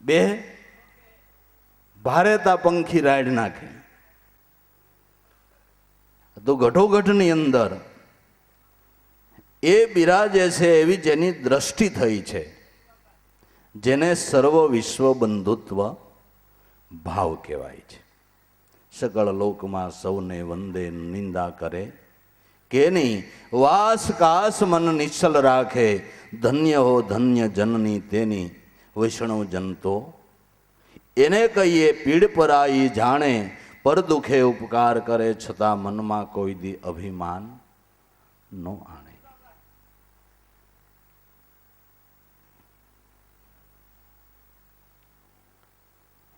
બે ભારેતા પંખી રાડ નાખે. તો ઘટોઘટની અંદર એ બિરાજે છે એવી જેની દ્રષ્ટિ થઈ છે, જેને સર્વ વિશ્વ બંધુત્વ ભાવ કહેવાય છે. સકળ લોકમાં સૌને વંદે નિંદા કરે કે નહીં, વાસ કાસ મન નિશ્ચલ રાખે, ધન્ય હો ધન્ય જનની તેની વૈષ્ણવ જનતો. એને કહીએ પીડ પરાઈ જાણે, પર દુખે ઉપકાર કરે, છતાં મનમાં કોઈ દી અભિમાન નો આણે.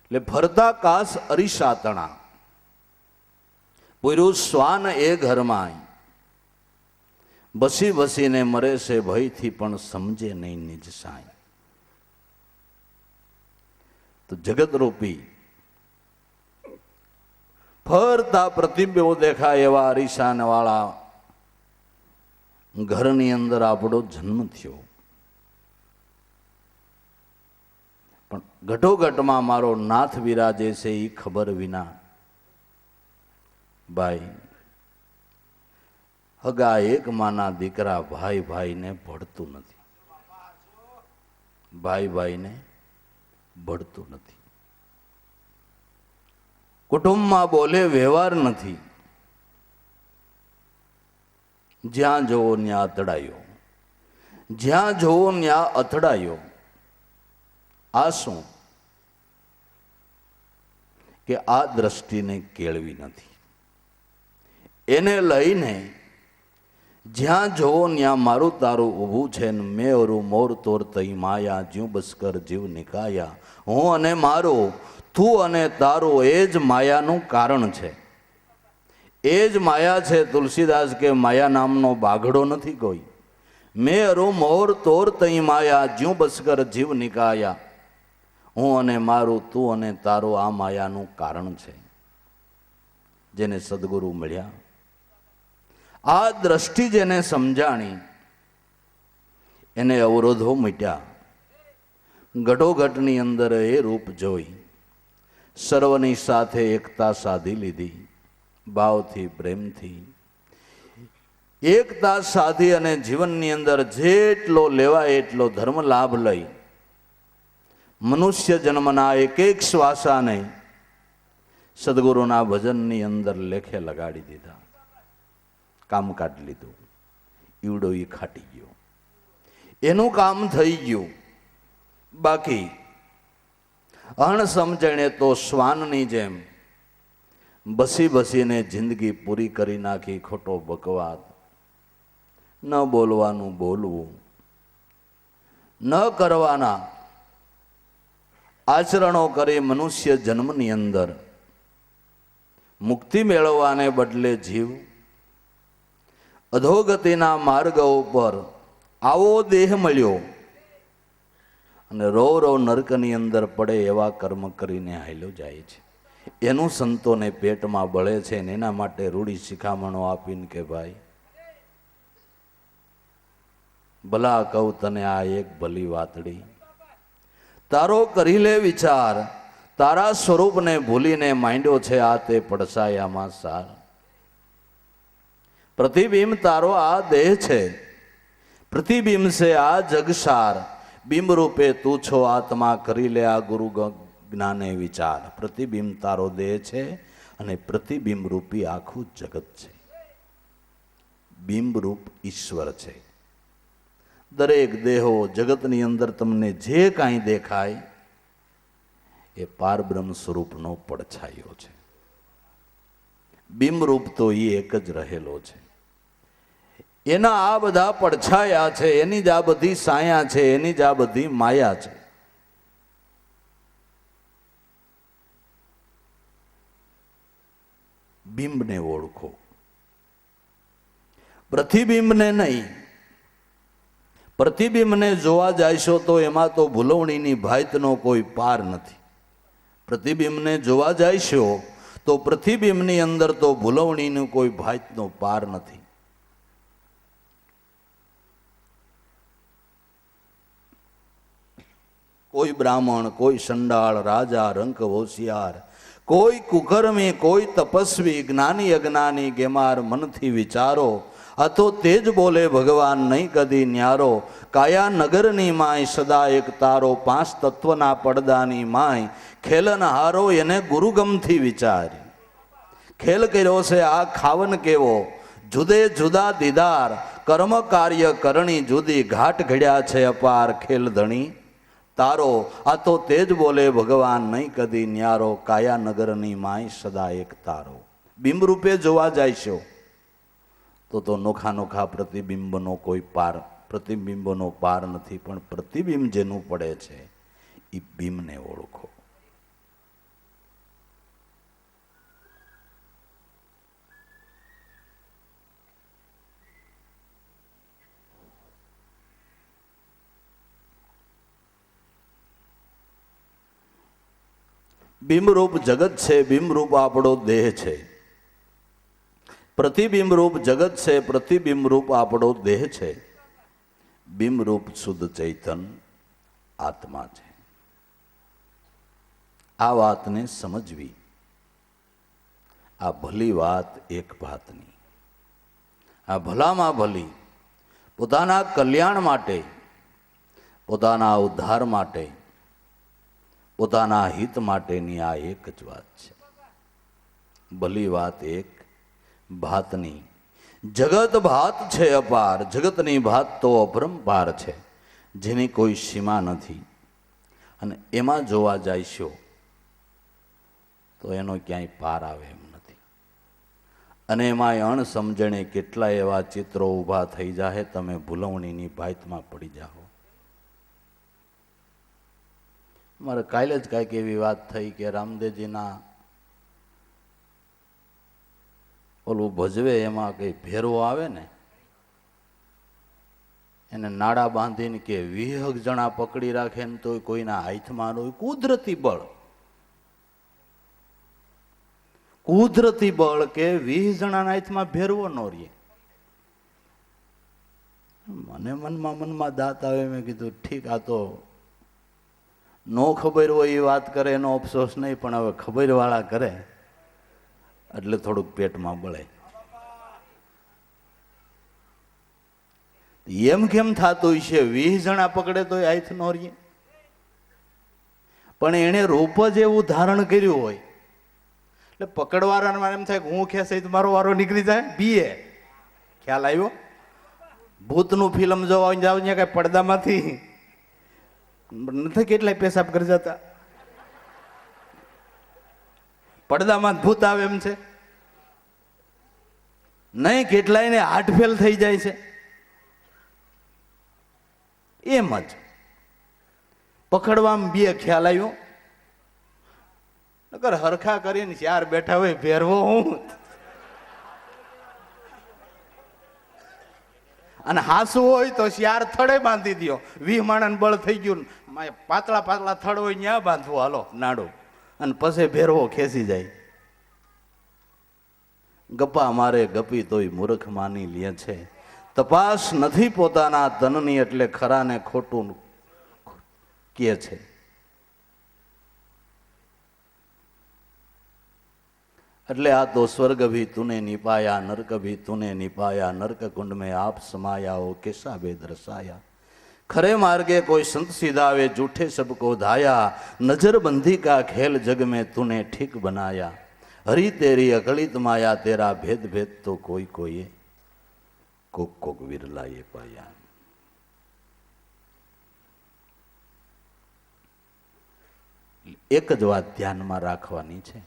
એટલે ફરતા કાસ અરીસાતણા, પુરુષ શ્વાન એ ઘરમાં બસી બસીને મરે છે, ભયથી પણ સમજે નહીં નિજ સાંઈ. તો જગતરૂપી ફરતા પ્રતિબિંબો દેખાય એવા અરીસાન વાળા ઘરની અંદર આપણો જન્મ થયો. પણ ઘટોઘટમાં મારો નાથ વિરાજે છે એ ખબર વિના ભાઈ હગા એક માના દીકરા ભાઈ ભાઈને ભળતું નથી, ભાઈ ભાઈને ભળતું નથી. કુટુંબમાં બોલે વ્યવહાર નથી, જ્યાં જોવો ત્યાં અથડાયો, જ્યાં જોવો ત્યાં અથડાયો. આ શું કે આ દ્રષ્ટિને કેળવી નથી. એને લઈને જ્યાં જોવો ત્યાં મારું તારું ઊભું છે ને મેં ઓરું મોર તોર તઈ માયા, જ્યું બસકર જીવ નિકાયા. હું અને મારું, તું અને તારું, એ જ માયાનું કારણ છે, એ જ માયા છે. તુલસીદાસ કે માયા નામનો બાઘડો નથી કોઈ. મેં અરું મોર તોર તઈ માયા, જ્યું બસકર જીવ નિકાયા. હું અને મારું, તું અને તારું આ માયાનું કારણ છે. જેને સદગુરુ મળ્યા, આ દ્રષ્ટિ જેને સમજાણી, એને અવરોધો મીટ્યા. ઘટોઘટની અંદર એ રૂપ જોઈ સર્વની સાથે એકતા સાધી લીધી. ભાવથી પ્રેમથી એકતા સાધી અને જીવનની અંદર જેટલો લેવાય એટલો ધર્મ લાભ લઈ મનુષ્ય જન્મના એક એક શ્વાસાને સદગુરુના ભજનની અંદર લેખે લગાડી દીધા. કામ કાઢી લીધું. ઈવડો ઈ ખાટી ગયો, એનું કામ થઈ ગયું. બાકી અણસમજણે તો શ્વાનની જેમ બસી બસીને જિંદગી પૂરી કરી નાખી. ખોટો બકવાદ, ન બોલવાનું બોલવું, ન કરવાના આચરણો કરી મનુષ્ય જન્મની અંદર મુક્તિ મેળવવાને બદલે જીવ અધોગતિના માર્ગ ઉપર આવો દેહ મળ્યો અને રો રો નરકની અંદર પડે એવા કર્મ કરીને હાલ્યો જાય છે. એનું સંતોને પેટમાં બળે છે ને એના માટે રૂડી શિખામણો આપીને કે ભાઈ ભલા કહું તને આ એક ભલી વાતડી, તારો કરી લે વિચાર, તારા સ્વરૂપને ભૂલીને માંડ્યો છે આ તે પડસાયામાં સાર. પ્રતિબિંબ તારો આ દેહ છે, પ્રતિબિંબ છે આ જગસાર. બિંબ રૂપે તું છો આત્મા, કરી લે આ ગુરુ જ્ઞાને વિચાર. પ્રતિબિંબ તારો દેહ છે અને પ્રતિબિંબ રૂપી આખું જગત છે. બિંબ રૂપ ઈશ્વર છે. દરેક દેહો જગતની અંદર તમને જે કાંઈ દેખાય એ પારબ્રહ્મ સ્વરૂપનો પડછાયો છે. બિંબરૂપ તો એ એક જ રહેલો છે. એના આ બધા પડછાયા છે, એની જ આ બધી સાયા છે, એની જ આ બધી માયા છે. બિંબને ઓળખો, પ્રતિબિંબને નહીં. પ્રતિબિંબને જોવા જાયશો તો એમાં તો ભૂલવણીની ભાતનો કોઈ પાર નથી. પ્રતિબિંબને જોવા જાયશો તો પ્રતિબિંબની અંદર તો ભૂલવણીનું કોઈ ભાતનો પાર નથી. કોઈ બ્રાહ્મણ, કોઈ સંડાળ, રાજા, રંક, હોશિયાર, કોઈ કુકર્મી, કોઈ તપસ્વી, જ્ઞાની અજ્ઞાની, ગેમાર મનથી વિચારો, આ તો તેજ બોલે ભગવાન નહીં કદી ન્યારો. કાયા નગરની માય સદા એક તારો, પાંચ તત્વના પડદાની માય, ખેલન હારો એને ગુરુગમથી વિચારી. ખેલ કર્યો છે આ ખાવન કેવો, જુદે જુદા દીદાર, કર્મ કાર્ય કરણી જુદી, ઘાટ ઘડ્યા છે અપાર ખેલ ધણી તારો. આ તો તેજ બોલે ભગવાન નહીં કદી ન્યારો, કાયા નગરની માય સદા એક તારો. બિંબ રૂપે જોવા જાય તો નોખા નોખા પ્રતિબિંબનો કોઈ પાર, પ્રતિબિંબનો પાર નથી, પણ પ્રતિબિંબ જેનું પડે છે એ બિંબને ઓળખો. બિંબરૂપ જગત છે, બિંબરૂપ આપણો દેહ છે. પ્રતિબિંબ રૂપ જગત છે, પ્રતિબિંબ રૂપ આપણો દેહ છે. બિંબરૂપ શુદ્ધ ચૈતન આત્મા છે. આ વાતને સમજવી, આ ભલી વાત એક ભાતની, આ ભલામાં ભલી, પોતાના કલ્યાણ માટે, પોતાના ઉદ્ધાર માટે, પોતાના હિત માટેની આ એક જ વાત છે. ભલી વાત એક ભાતની. જગત ભાત છે અપાર, જગતની ભાત તો અપરંપાર છે, જેની કોઈ સીમા નથી. અને એમાં જોવા જઈશો તો એનો ક્યાંય પાર આવે એમ નથી. અને એમાં અણસમજણે કેટલા એવા ચિત્રો ઊભા થઈ જાય, તમે ભૂલવણીની ભાતમાં પડી જાઓ. મારે કાલે જ કાંઈક એવી વાત થઈ કે રામદેવજીના ઓલું ભજવે એમાં કઈ ભેરવો આવે ને, એને નાડા બાંધીને કે 20 જણા પકડી રાખે ને તો કોઈના હાથમાં ન હોય. કુદરતી બળ, કુદરતી બળ કે 20 જણાના હાથમાં ભેરવો ન રહે. મને મનમાં દાંત આવે. મેં કીધું ઠીક, આ તો નો ખબર હોય એ વાત કરે એનો અફસોસ નહીં, પણ હવે ખબર વાળા કરે એટલે થોડુંક પેટમાં બળે. એમ કેમ થતું છે? 20 જણા પકડે તો હાથ નો રહીએ, પણ એને રૂપ જ એવું ધારણ કર્યું હોય એટલે પકડવાના એમ થાય કે હું ખેંચાઈ તો મારો વારો નીકળી જાય. બીએ ખ્યાલ આવ્યો? ભૂતનું ફિલ્મ જોવા જાવ ને કઈ પડદામાંથી નથી કેટલાય પેશાબ કરી જતા, પડદામાં ભૂત આવે એમ છે નહીં? કેટલાય ને હાર્ટ ફેલ થઈ જાય છે. એમ જ પકડવામાં બે ખ્યાલ આવ્યો, નકર હરખા કરીને 4 બેઠા હોય ભેરવો હું, અને હાસુ હોય તો 4 થડે બાંધી દો. 20 માણસ બળ થઈ ગયું, પાતળા પાતળા થડ હોય ત્યાં બાંધવું, હાલો નાડું, અને પછી ભેરવો ખેંચી જાય. ગપ્પા મારે ગપી તોય મૂર્ખ માની લે છે. તપાસ નથી પોતાના તનની એટલે ખરા ને ખોટું કહે છે. એટલે આ તો સ્વર્ગ ભી તુને નિપાયા, નર્ક ભી તુને નિપાયા, નર્ક કુંડ में आप समाया हो कैसा बेद रसाया. खरे मार्गे कोई संत सीधावे, झूठे सबको धाया, नजरबंदी का खेल जग में तूने ठीक बनाया. हरी तेरी अकलित माया, तेरा भेद भेद तो कोई कोई कोक कोक विरला ये पाया. એક જ વાત ધ્યાનમાં રાખવાની છે.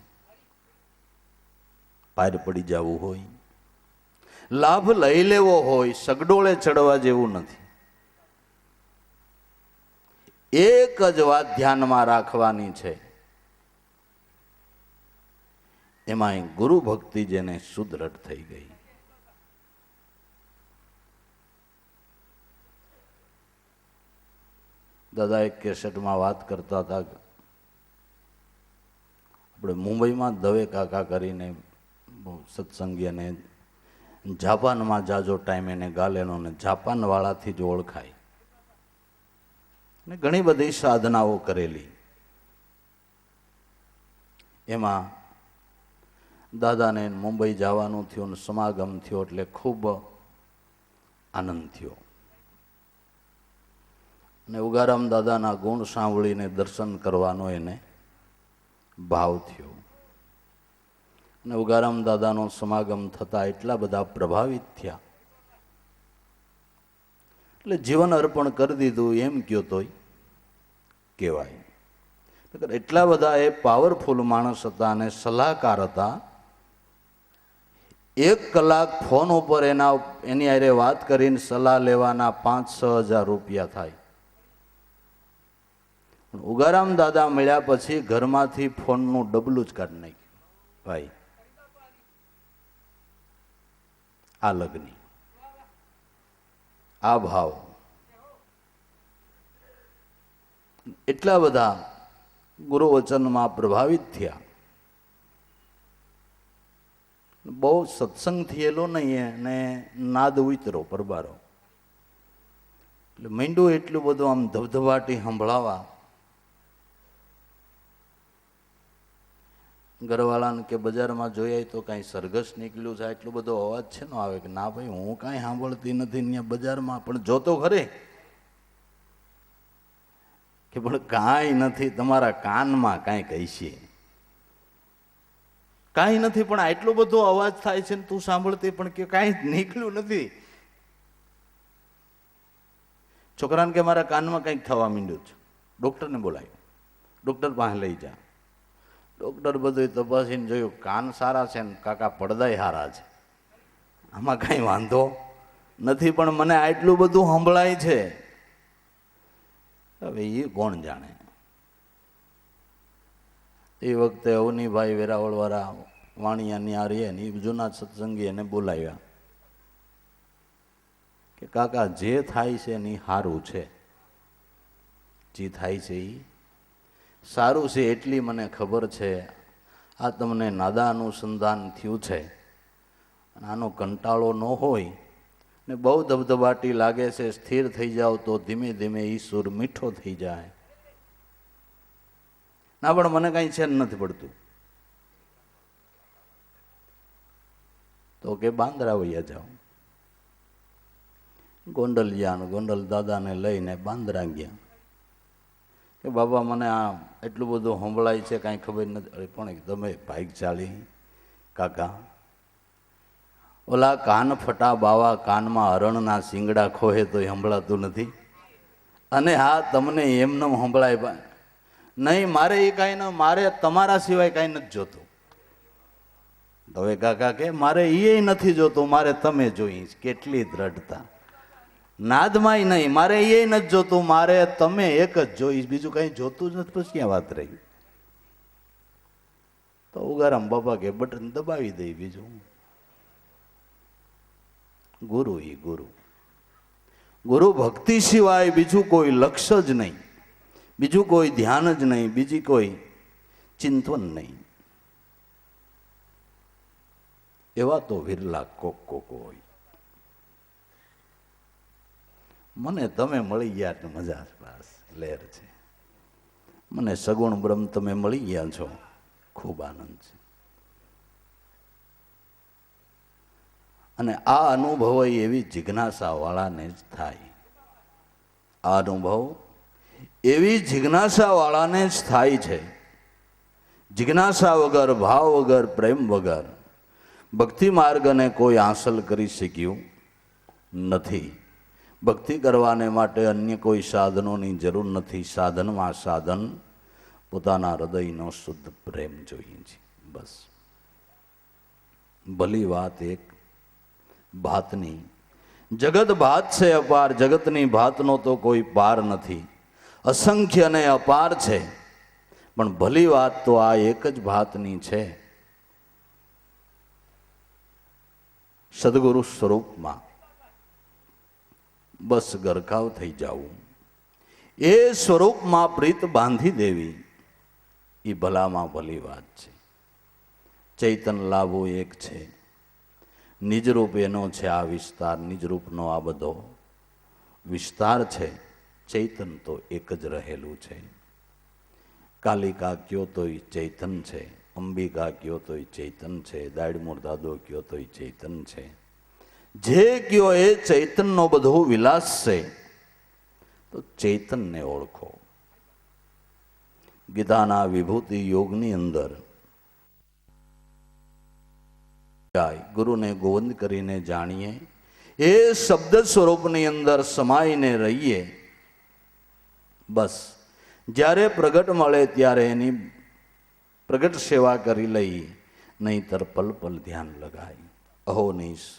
પાર પડી જવું હોય, લાભ લઈ લેવો હોય, સગડોળે ચડવા જેવું નથી. એક જ વાત ધ્યાનમાં રાખવાની છે. એમાં ગુરુ ભક્તિ જેને સુદ્રઢ થઈ ગઈ. દાદા એક કેસેટમાં વાત કરતા હતા, આપણે મુંબઈમાં દવે કાકા કરીને બહુ સત્સંગી અને જાપાનમાં જાજો ટાઈમ એને ગાલેલો, ને જાપાન વાળાથી જ ઓળખાય. ને ઘણી બધી સાધનાઓ કરેલી. એમાં દાદાને મુંબઈ જવાનું થયું ને સમાગમ થયો એટલે ખૂબ આનંદ થયો. અને ઉગારામ દાદાના ગુણ સાંભળીને દર્શન કરવાનો એને ભાવ થયો. અને ઉગારામ દાદાનો સમાગમ થતા એટલા બધા પ્રભાવિત થયા એટલે જીવન અર્પણ કરી દીધું એમ કયો તોય કહેવાય. એટલા બધા એ પાવરફુલ માણસ હતા અને સલાહકાર હતા. 1 કલાક ફોન ઉપર એની હારે વાત કરીને સલાહ લેવાના 5-6 હજાર રૂપિયા થાય. ઉગારામ દાદા મળ્યા પછી ઘરમાંથી ફોનનું ડબલું જ કાઢી નાખ્યું. ભાઈ આ લગ્ન, આ ભાવ, એટલા બધા ગુરુ વચનમાં પ્રભાવિત થયા. બહુ સત્સંગ થયેલો નહીં અને નાદ ઉતરો પરબારો એટલે માંડ્યું એટલું બધું આમ ધબધબાટી સંભળાવા. ઘરવાળાને કે બજારમાં જોઈએ તો કાંઈ સરઘસ નીકળ્યું છે, એટલો બધો અવાજ છે ને આવે કે ના ભાઈ હું કાંઈ સાંભળતી નથી ત્યાં બજારમાં, પણ જોતો ખરે કે પણ કાંઈ નથી, તમારા કાનમાં કાંઈ કહીશે કાંઈ નથી, પણ આટલો બધો અવાજ થાય છે ને તું સાંભળતી પણ કે કાંઈ નીકળ્યું નથી. છોકરાને કે મારા કાનમાં કંઈક થવા માંડ્યું છે, ડૉક્ટરને બોલાવ્યો, ડૉક્ટર પાસે લઈ જા. ડૉક્ટર બધું તપાસીને જોયું કાન સારા છે ને કાકા પડદાય સારા છે, આમાં કાંઈ વાંધો નથી, પણ મને આટલું બધું સંભળાય છે. હવે એ કોણ જાણે. એ વખતે અવનીભાઈ વેરાવળવાળા વાણિયાની આ રે ને એ જૂના સત્સંગી એને બોલાવ્યા કે કાકા જે થાય છે ને એ સારું છે, જે થાય છે એ સારું છે એટલી મને ખબર છે. આ તમને નાદા અનુસંધાન થયું છે, આનો કંટાળો ન હોય ને બહુ ધબધબાટી લાગે છે, સ્થિર થઈ જાઓ તો ધીમે ધીમે એ સુર મીઠો થઈ જાય. ના પણ મને કાંઈ છે નથી પડતું તો કે બાંદ્રા વૈયા જાઓ. ગોંડલ ગયા, ગોંડલ દાદાને લઈને બાંદ્રા ગયા કે બાબા મને આ એટલું બધું સંભળાય છે કાંઈ ખબર નથી. અરે પણ તમે ભાગ્યશાળી કાકા, ઓલા કાન ફટા બાવા કાનમાં હરણના શિંગડા ખોહે તો સંભળાતું નથી, અને હા તમને એમને સંભળાય નહીં, મારે એ કાંઈ ન, મારે તમારા સિવાય કાંઈ નથી જોતું. હવે કાકા કે મારે એ નથી જોતું, મારે તમે જોઈશ. કેટલી દ્રઢતા, નાદમાંય નહીં, મારે એ નથી જોતું, મારે તમે એક જ જોઈશ, બીજું કાંઈ જોતું જ નથી. પછી ક્યાં વાત રહી. તો ઉગારામ બાપા કે બટન દબાવી દઈ, બીજું ગુરુ એ ગુરુ, ગુરુ ભક્તિ સિવાય બીજું કોઈ લક્ષ્ય જ નહીં, બીજું કોઈ ધ્યાન જ નહીં, બીજી કોઈ ચિંતન નહીં. એવા તો વિરલા કોક હોય. મને તમે મળી ગયા તો મજા બસ લહેર છે. મને સગુણ બ્રહ્મ તમે મળી ગયા છો, ખૂબ આનંદ છે. અને આ અનુભવ એવી જિજ્ઞાસા વાળાને જ થાય. આ અનુભવ એવી જિજ્ઞાસા વાળાને જ થાય છે. જિજ્ઞાસા વગર, ભાવ વગર, પ્રેમ વગર ભક્તિ માર્ગને કોઈ હાંસલ કરી શક્યું નથી. ભક્તિ કરવાને માટે અન્ય કોઈ સાધનોની જરૂર નથી. સાધનમાં સાધન પોતાના હૃદયનો શુદ્ધ પ્રેમ જોઈએ છે, બસ. ભલી વાત એક ભાતની, જગત ભાત છે અપાર, જગતની ભાતનો તો કોઈ પાર નથી. અસંખ્ય ને અપાર છે, પણ ભલી વાત તો આ એક જ ભાતની છે. સદગુરુ સ્વરૂપમાં બસ ગરકાવ થઈ જવું, એ સ્વરૂપમાં પ્રીત બાંધી દેવી, એ ભલામાં ભલી વાત છે. ચૈતન લાભો એક છે, નિજરૂપ એનો છે આ વિસ્તાર, નિજરૂપનો આ બધો વિસ્તાર છે. ચૈતન તો એક જ રહેલું છે. કાલિકા કયો તોય ચૈતન છે, અંબિકા કયો તોય ચૈતન છે, દાડમૂર દાદો કયો તોય ચૈતન છે. જે કયો એ ચૈતનનો બધો વિલાસ છે. તો ચૈતનને ઓળખો. ગીતાના વિભૂતિ યોગની અંદર ગુરુને ગોવિંદ કરીને જાણીએ, એ શબ્દ સ્વરૂપની અંદર સમાઈને રહીએ. બસ જ્યારે પ્રગટ મળે ત્યારે એની પ્રગટ સેવા કરી લઈએ, નહીંતર પલ પલ ધ્યાન લગાય. અહોનિશ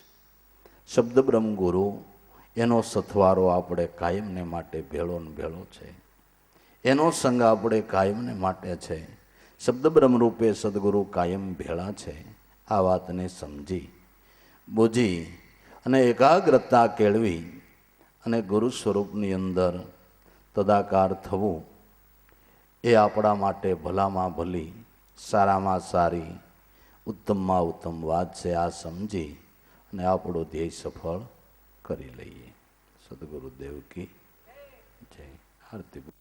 શબ્દ બ્રહ્મ ગુરુ એનો સથવારો આપણે કાયમને માટે ભેળો ને ભેળો છે. એનો સંગ આપણે કાયમને માટે છે. શબ્દ બ્રહ્મ રૂપે સદગુરુ કાયમ ભેળા છે. આ વાતને સમજી બુજી અને એકાગ્રતા કેળવી અને ગુરુ સ્વરૂપની અંદર તદાકાર થવું એ આપણા માટે ભલામાં ભલી, સારામાં સારી, ઉત્તમમાં ઉત્તમ વાત છે. આ સમજી અને આપણો ધ્યેય સફળ કરી લઈએ. સદગુરુદેવ કી જય. આરતી.